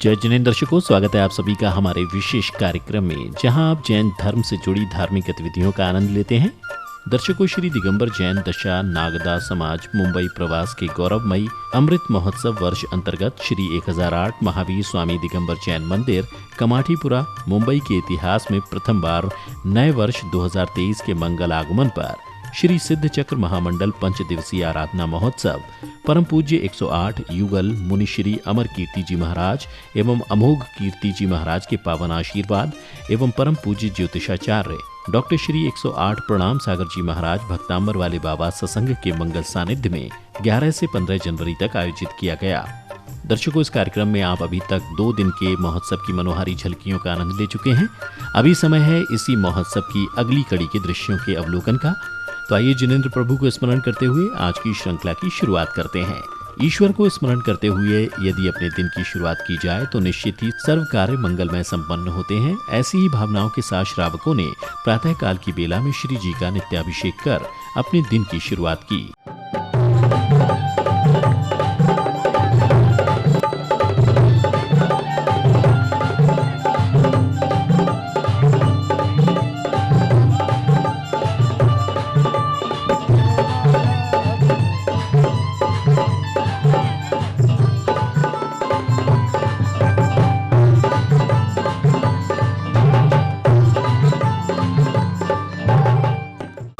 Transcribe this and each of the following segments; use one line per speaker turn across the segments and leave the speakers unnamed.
जय जिनेंद्र दर्शकों, स्वागत है आप सभी का हमारे विशेष कार्यक्रम में, जहां आप जैन धर्म से जुड़ी धार्मिक गतिविधियों का आनंद लेते हैं। दर्शकों, श्री दिगंबर जैन दशा नागदा समाज मुंबई प्रवास के गौरवमयी अमृत महोत्सव वर्ष अंतर्गत श्री 1008 महावीर स्वामी दिगंबर जैन मंदिर कमाठीपुरा मुंबई के इतिहास में प्रथम बार नए वर्ष 2023 के मंगल आगमन पर श्री सिद्ध चक्र महामंडल पंच दिवसीय आराधना महोत्सव परम पूज्य 108 युगल मुनि श्री अमर कीर्ति जी महाराज एवं अमोघ कीर्ति जी महाराज के पावन आशीर्वाद एवं परम पूज्य ज्योतिषाचार्य डॉक्टर श्री 108 प्रणाम सागर जी महाराज भक्तांबर वाले बाबा सत्संग के मंगल सानिध्य में 11 से 15 जनवरी तक आयोजित किया गया। दर्शकों, इस कार्यक्रम में आप अभी तक 2 दिन के महोत्सव की मनोहारी झलकियों का आनंद ले चुके हैं। अभी समय है इसी महोत्सव की अगली कड़ी के दृश्यों के अवलोकन का। तो आइए जिनेंद्र प्रभु को स्मरण करते हुए आज की श्रृंखला की शुरुआत करते हैं। ईश्वर को स्मरण करते हुए यदि अपने दिन की शुरुआत की जाए तो निश्चित ही सर्व कार्य मंगलमय संपन्न होते हैं। ऐसी ही भावनाओं के साथ श्रावकों ने प्रातःकाल की बेला में श्री जी का नित्याभिषेक कर अपने दिन की शुरुआत की।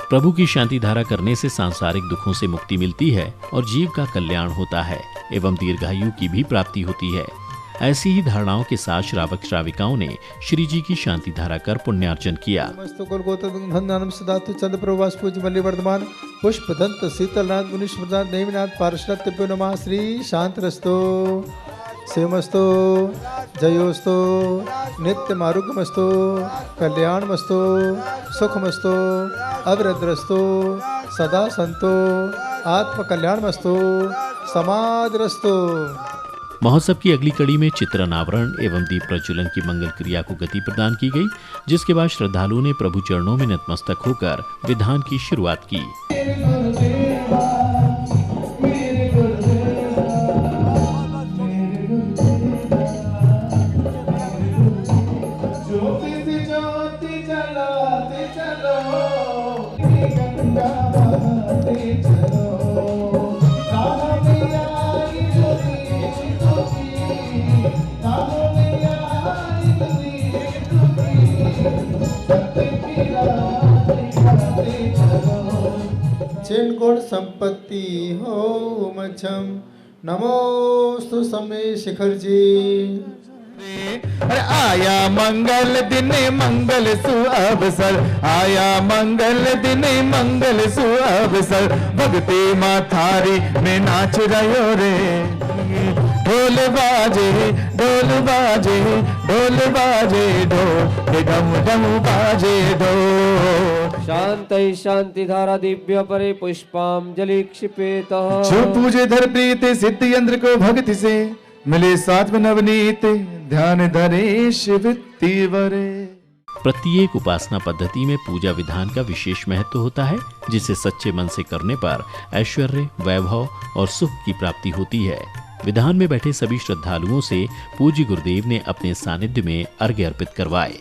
प्रभु की शांति धारा करने से सांसारिक दुखों से मुक्ति मिलती है और जीव का कल्याण होता है एवं दीर्घायु की भी प्राप्ति होती है। ऐसी ही धारणाओं के साथ श्रावक श्राविकाओं ने श्री जी की शांति धारा कर पुण्यार्जन किया।
पुष्पदंत शीतलनाथ मुनीश्वरनाथ नेमिनाथ पार्षदत्य नमः। श्री शांतरस्तो सेमस्तो जयोस्तो नित्यमारुगमस्तो कल्याणमस्तो सुखमस्तो अवरद्रस्तो सदा संतो आत्मकल्याणमस्तो समादरस्तो।
महोत्सव की अगली कड़ी में चित्र अनावरण एवं दीप प्रज्वलन की मंगल क्रिया को गति प्रदान की गई, जिसके बाद श्रद्धालुओं ने प्रभु चरणों में नतमस्तक होकर विधान की शुरुआत की।
चिन्कोण संपत्ति हो मच्छम नमोस्तु समय शिखर जी।
अरे आया मंगल दिन मंगल सुअवसर, आया मंगल दिन मंगल सुअवसर, भक्ति माथारी में नाच रहो रे। ढोल बाजे ढोल बाजे ढोल बाजे ढोल डम डम बाजे ढोल।
शांति शांति धारा दिव्य परे पुष्पांजलि क्षिपेत।
जो पूजे धर प्रीत सिद्ध यंत्र को भक्ति से मिले सात्व नवनीत, ध्यान धरे शिव तीवरे।
प्रत्येक उपासना पद्धति में पूजा विधान का विशेष महत्व होता है, जिसे सच्चे मन से करने पर ऐश्वर्य वैभव और सुख की प्राप्ति होती है। विधान में बैठे सभी श्रद्धालुओं से पूज्य गुरुदेव ने अपने सानिध्य में अर्घ्य अर्पित करवाए।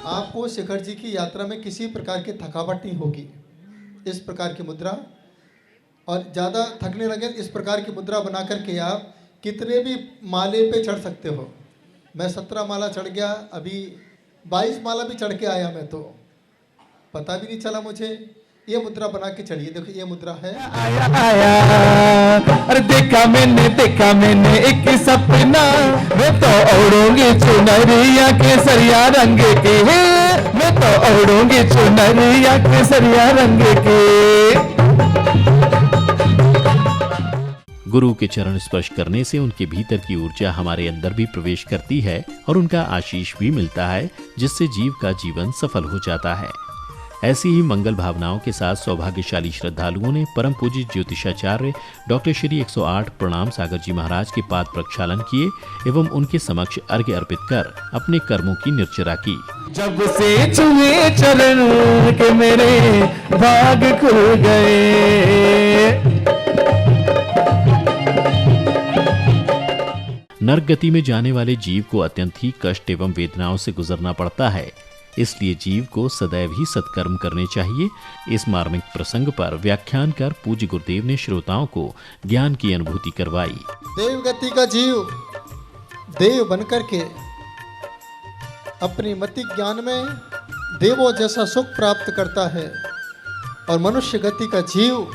आपको शिखर जी की यात्रा में किसी प्रकार की थकावट नहीं होगी। इस प्रकार की मुद्रा, और ज़्यादा थकने लगे इस प्रकार की मुद्रा बना करके आप कितने भी माले पे चढ़ सकते हो। मैं 17 माला चढ़ गया, अभी 22 माला भी चढ़ के आया, मैं तो पता भी नहीं चला मुझे। ये मुद्रा बना के चढ़िए, देखो ये मुद्रा है।
आया आया अरे देखा मैंने एक सपना, मैं तो ओढ़ूंगी चुनरिया केसरिया रंग के, मैं तो ओढ़ूंगी चुनरिया केसरिया रंग के।
गुरु के चरण स्पर्श करने से उनके भीतर की ऊर्जा हमारे अंदर भी प्रवेश करती है और उनका आशीष भी मिलता है, जिससे जीव का जीवन सफल हो जाता है। ऐसी ही मंगल भावनाओं के साथ सौभाग्यशाली श्रद्धालुओं ने परम पूज्य ज्योतिषाचार्य डॉक्टर श्री 108 प्रणाम सागर जी महाराज के पाद प्रक्षालन किए एवं उनके समक्ष अर्घ्य अर्पित कर अपने कर्मों की निर्जरा की।
जब से छुए चरण के मेरे भाग खुल गए।
नरक गति में जाने वाले जीव को अत्यंत ही कष्ट एवं वेदनाओं से गुजरना पड़ता है, इसलिए जीव को सदैव ही सत्कर्म करने चाहिए। इस मार्मिक प्रसंग पर व्याख्यान कर पूज्य गुरुदेव ने श्रोताओं को ज्ञान की अनुभूति करवाई।
देव गति का जीव देव बनकर के अपनी मति ज्ञान में देवों जैसा सुख प्राप्त करता है, और मनुष्य गति का जीव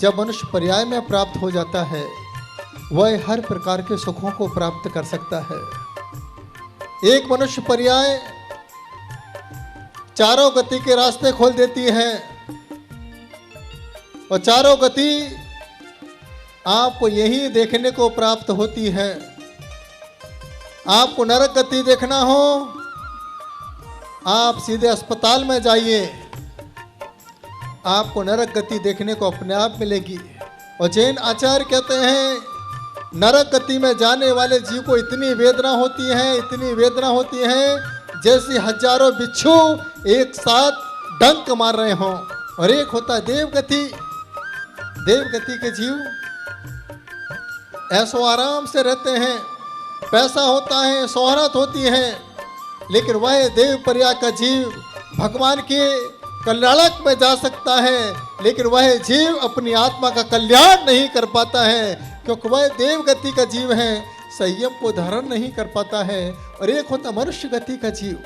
जब मनुष्य पर्याय में प्राप्त हो जाता है वह हर प्रकार के सुखों को प्राप्त कर सकता है। एक मनुष्य पर्याय चारों गति के रास्ते खोल देती है, और चारों गति आपको यही देखने को प्राप्त होती है। आपको नरक गति देखना हो, आप सीधे अस्पताल में जाइए, आपको नरक गति देखने को अपने आप मिलेगी। और जैन आचार्य कहते हैं नरक गति में जाने वाले जीव को इतनी वेदना होती है, इतनी वेदना होती है जैसे हजारों बिच्छू एक साथ डंक मार रहे हों। और एक होता है देव गति। देव गति के जीव ऐसो आराम से रहते हैं, पैसा होता है, शोहरत होती है, लेकिन वह देव पर्याय का जीव भगवान के कल्याणक में जा सकता है, लेकिन वह जीव अपनी आत्मा का कल्याण नहीं कर पाता है, क्योंकि वह देव गति का जीव है, संयम को धारण नहीं कर पाता है। और एक होता मनुष्य गति का जीव,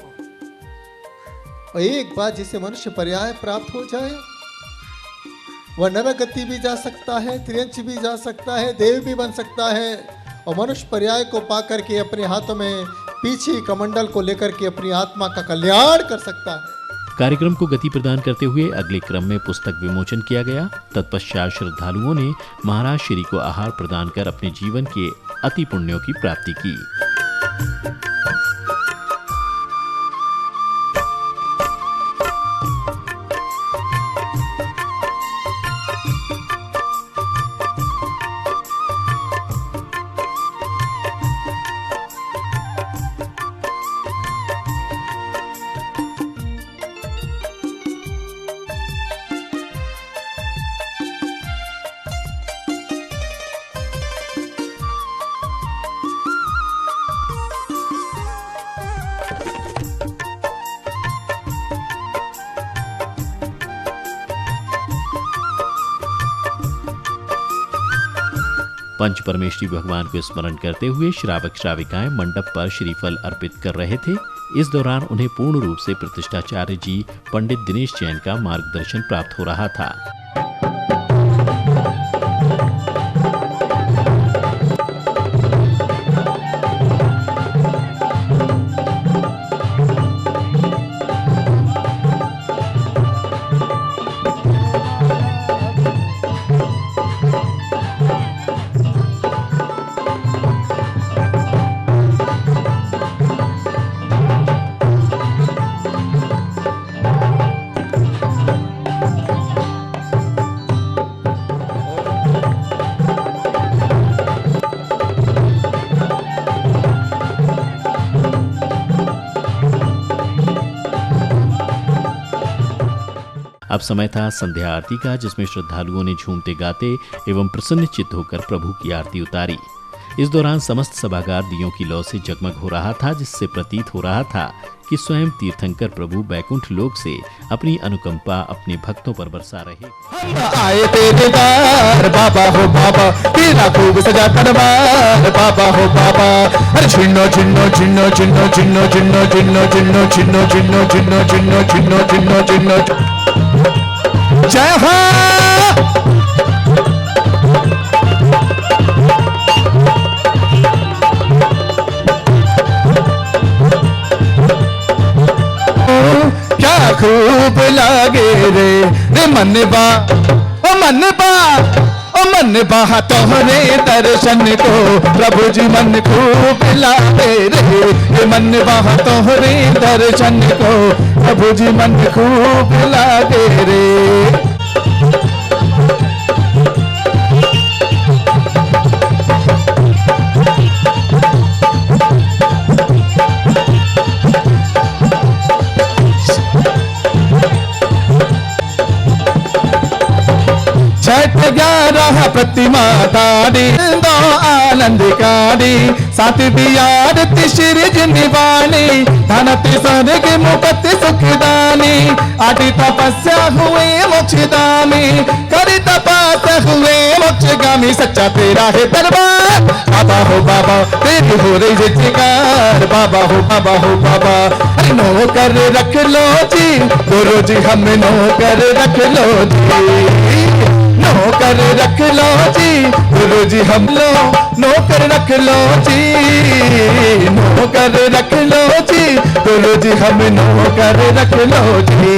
और एक बार जिसे मनुष्य पर्याय प्राप्त हो जाए वह नरक गति भी जा सकता है, त्रियंच भी जा सकता है, देव भी बन सकता है, और मनुष्य पर्याय को पा करके अपने हाथों में पीछे कमंडल को लेकर के अपनी आत्मा का कल्याण कर सकता है।
कार्यक्रम को गति प्रदान करते हुए अगले क्रम में पुस्तक विमोचन किया गया। तत्पश्चात श्रद्धालुओं ने महाराज श्री को आहार प्रदान कर अपने जीवन के अति पुण्यों की प्राप्ति की। पंच परमेश्वरी भगवान को स्मरण करते हुए श्रावक श्राविकाएं मंडप पर श्रीफल अर्पित कर रहे थे। इस दौरान उन्हें पूर्ण रूप से प्रतिष्ठाचार्य जी पंडित दिनेश जैन का मार्गदर्शन प्राप्त हो रहा था। अब समय था संध्या आरती का, जिसमें श्रद्धालुओं ने झूमते गाते एवं प्रसन्न चित्त होकर प्रभु की आरती उतारी। इस दौरान समस्त सभागार दियों की लौ से जगमग हो रहा था, जिससे प्रतीत हो रहा था कि स्वयं तीर्थंकर प्रभु बैकुंठ लोक से अपनी अनुकंपा अपने भक्तों पर बरसा रहे।
आए तेरे द्वार बाबा हो बाबा, तेरा खूब सजा दरबार बाबा हो बाबा। अरे छिन्नो छिन्नो छिन्नो छिन्नो छिन्नो छिन्नो छिन्नो छिन्नो छिन्नो छिन्नो छिन्नो छिन्नो छिन्नो छिन्नो छिन्नो। जय हो। क्या खूब लागे रे रे मनबा ओ मनबा ओ मन बाहा तोहरे दर्शन को प्रभु जी मन खूब लागे रे, ये मन बाहा तोहरे दर्शन को प्रभु जी मन खूब लागे रे। छठ 11 प्रतिमा तारी दो आनंदकारी, सातवीं आरती शिरज निवाणी, धनति स्वर्ग मुक्ति सुखदानी, आठी तपस्या हुए मोक्षदानी, करी तपास हुए मोक्षगामी, सच्चा तेरा है दरबार बाबा हो बाबा, तेरी हो रही है जयकार बाबा हो बाबा हो बाबा। अरे नौकर रख लो जी गुरु जी, हम नौकर रख लो जी, नौकर रख लो जी गुरु जी, हम लो नौकर रख लो जी, नौकर रख लो जी गुरु जी, हम नौकर रख लो जी,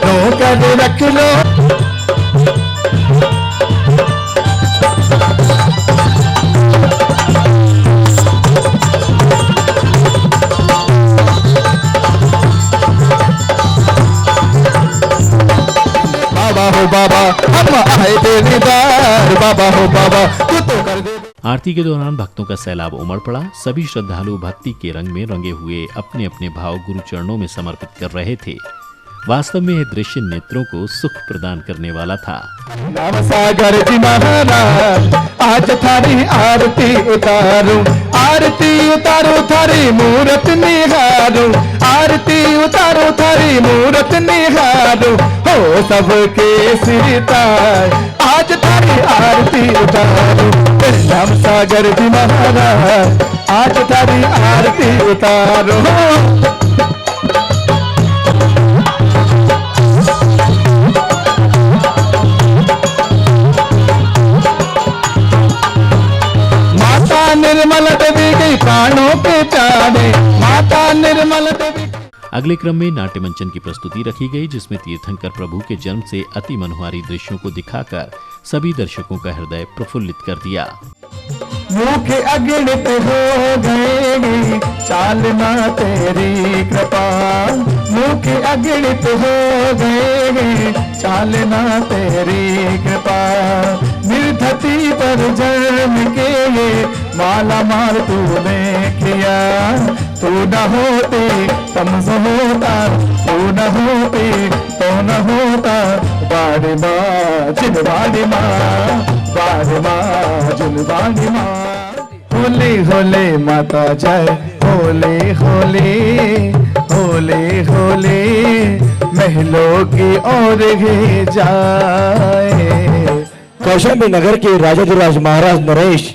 नौकर रख लो। बाबा हो बाबा, हम आए तेरे द्वार बाबा हो बाबा, तू तो कर दे।
आरती के दौरान भक्तों का सैलाब उमड़ पड़ा। सभी श्रद्धालु भक्ति के रंग में रंगे हुए अपने अपने भाव गुरु चरणों में समर्पित कर रहे थे। वास्तव में यह दृश्य नेत्रों को सुख प्रदान करने वाला था।
नाम सागर जी महाराज, आज थारी आरती उतारूं, आरती उतारो थारी मूरत निहारूं, आरती उतारो थारी मूरत निहारूं, हो सबके सिरताज, आज थारी आरती उतारूं। नाम सागर जी महाराज, आज थारी आरती उतारो। निर्मल देवी गई प्राणों के प्यारे, माता निर्मल देवी।
अगले क्रम में नाट्य मंचन की प्रस्तुति रखी गई, जिसमें तीर्थंकर प्रभु के जन्म से अति मनोहारी दृश्यों को दिखाकर सभी दर्शकों का हृदय प्रफुल्लित कर दिया।
मुख अगणित हो गए चालना तेरी कृपा, मुख अगणित हो गए चालना तेरी कृपा, निर्धति पर जन्म के ये माला माल तूने किया, तू न होते तमस होता, तू न होते तो न होता, बाड़ी माँ जिनवाड़ी माँ, बाड़ी माँ जिनवाड़ी माँ। होले होले माता जय, होले होले होले होले महलों की ओर ही जाए।
कौशाम्बी नगर के राजाधिराज महाराज नरेश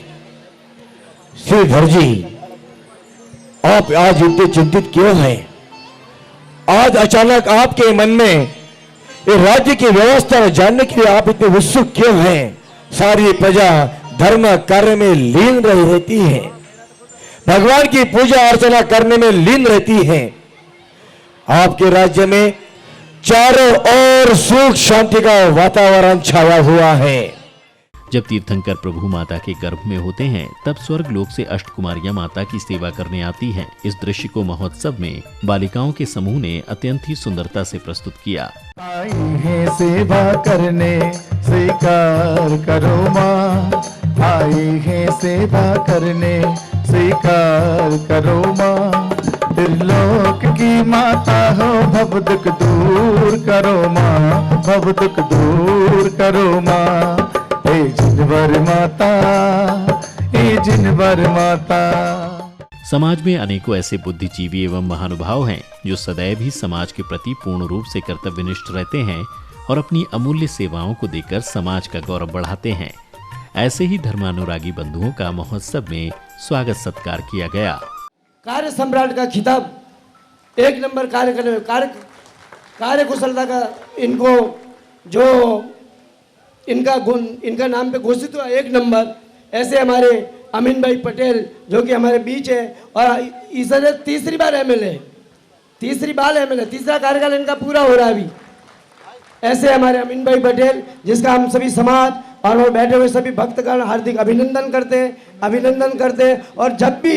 श्रीधर जी, आप आज इतने चिंतित क्यों हैं? आज अचानक आपके मन में ये राज्य की व्यवस्था जानने के लिए आप इतने उत्सुक क्यों हैं? सारी प्रजा धर्म कार्य में लीन रहती है, भगवान की पूजा अर्चना करने में लीन रहती है। आपके राज्य में चारों ओर सुख शांति का वातावरण छाया हुआ है।
जब तीर्थंकर प्रभु माता के गर्भ में होते हैं, तब स्वर्ग लोक से अष्टकुमारियां माता की सेवा करने आती हैं। इस दृश्य को महोत्सव में बालिकाओं के समूह ने अत्यंत ही सुंदरता से प्रस्तुत किया।
आई है सेवा करने स्वीकार करो माँ, आई है सेवा करने स्वीकार करो माँ, त्रिलोक की माता हो भव दुख दूर करो माँ, भव दुख दूर करो माँ। ए जिनवर माता, ए जिनवर माता।
समाज में अनेकों ऐसे बुद्धिजीवी एवं महानुभाव हैं जो सदैव ही समाज के प्रति पूर्ण रूप से कर्तव्यनिष्ठ रहते हैं और अपनी अमूल्य सेवाओं को देकर समाज का गौरव बढ़ाते हैं। ऐसे ही धर्मानुरागी बंधुओं का महोत्सव में स्वागत सत्कार किया गया।
कार्य सम्राट का खिताब, एक नंबर कार्य करने में, कार्य कुशलता का इनको जो इनका गुण इनका नाम पे घोषित हुआ एक नंबर। ऐसे हमारे अमीन भाई पटेल जो कि हमारे बीच है और इस तीसरी बार एमएलए, तीसरा कार्यकाल इनका पूरा हो रहा है अभी। ऐसे हमारे अमीन भाई पटेल, जिसका हम सभी समाज और बैठे हुए सभी भक्तगण हार्दिक अभिनंदन करते हैं। और जब भी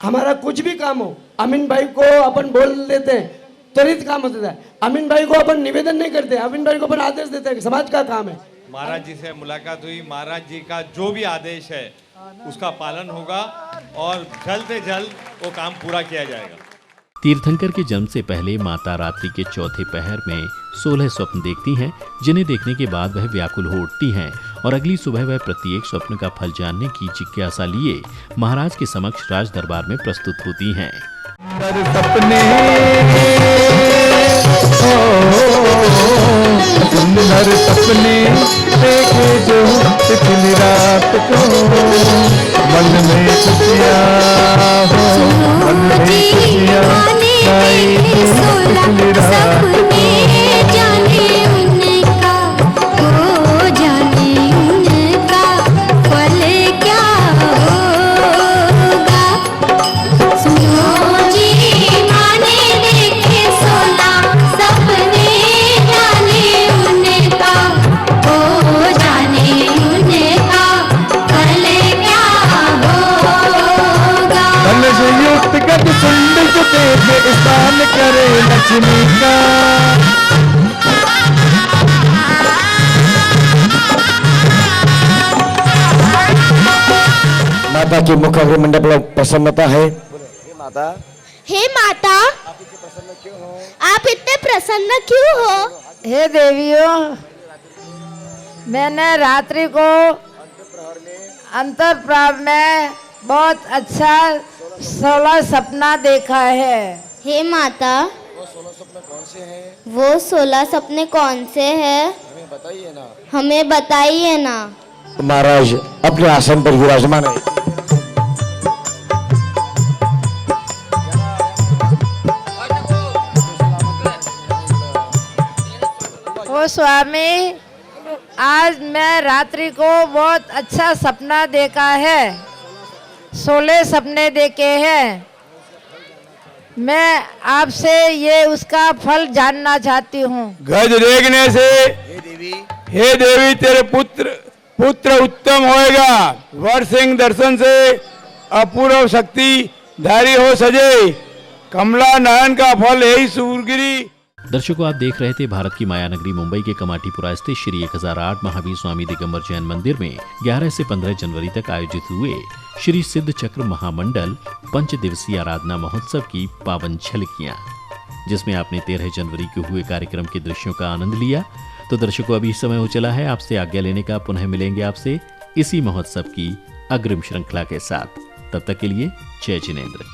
हमारा कुछ भी काम हो, अमीन भाई को अपन बोल देते हैं, त्वरित काम होता है। अमीन भाई को अपन निवेदन नहीं करते, अमीन भाई को अपन आदेश देते हैं, समाज का काम है।
महाराज जी से मुलाकात हुई, महाराज जी का जो भी आदेश है उसका पालन होगा और जल्द से जल्द वो काम पूरा किया जाएगा।
तीर्थंकर के जन्म से पहले माता रात्रि के चौथे पहर में 16 स्वप्न देखती हैं, जिन्हें देखने के बाद वह व्याकुल हो उठती हैं और अगली सुबह वह प्रत्येक स्वप्न का फल जानने की जिज्ञासा लिए महाराज के समक्ष राज दरबार में प्रस्तुत होती हैं।
सुंदर सपने देखे जो पिछली रात को, मन में खुशियाँ हो, मन में खुशियाँ आई पिछली रात को। स्नान करे लक्ष्मी का,
माता की मुखाग्र मंडप पर प्रसन्नता है।
हे माता, आप इतने प्रसन्न क्यों हो?
हे देवियों, मैंने रात्रि को अंतरप्रहर में बहुत अच्छा 16 सपना देखा है।
हे माता, वो 16 सपने कौन से हैं? हमें बताइए ना।
महाराज अपने आसन पर विराजमान है।
ओ स्वामी, आज मैं रात्रि को बहुत अच्छा सपना देखा है, 16 सपने देखे हैं। मैं आपसे ये उसका फल जानना चाहती हूँ।
गज देखने से हे देवी तेरे पुत्र उत्तम होएगा। वर सिंह दर्शन से अपूर्व शक्ति धारी हो सजे। कमला नयन का फल यही सूरगिरी।
दर्शकों, आप देख रहे थे भारत की माया नगरी मुंबई के कमाटीपुरा स्थित श्री 1008 महावीर स्वामी दिगंबर जैन मंदिर में 11 से 15 जनवरी तक आयोजित हुए श्री सिद्ध चक्र महामंडल 5 दिवसीय आराधना महोत्सव की पावन झलकियां, जिसमें आपने 13 जनवरी को हुए कार्यक्रम के दृश्यों का आनंद लिया। तो दर्शकों, अभी समय हो चला है आपसे आज्ञा लेने का। पुनः मिलेंगे आपसे इसी महोत्सव की अग्रिम श्रृंखला के साथ। तब तक के लिए जय जिनेंद्र।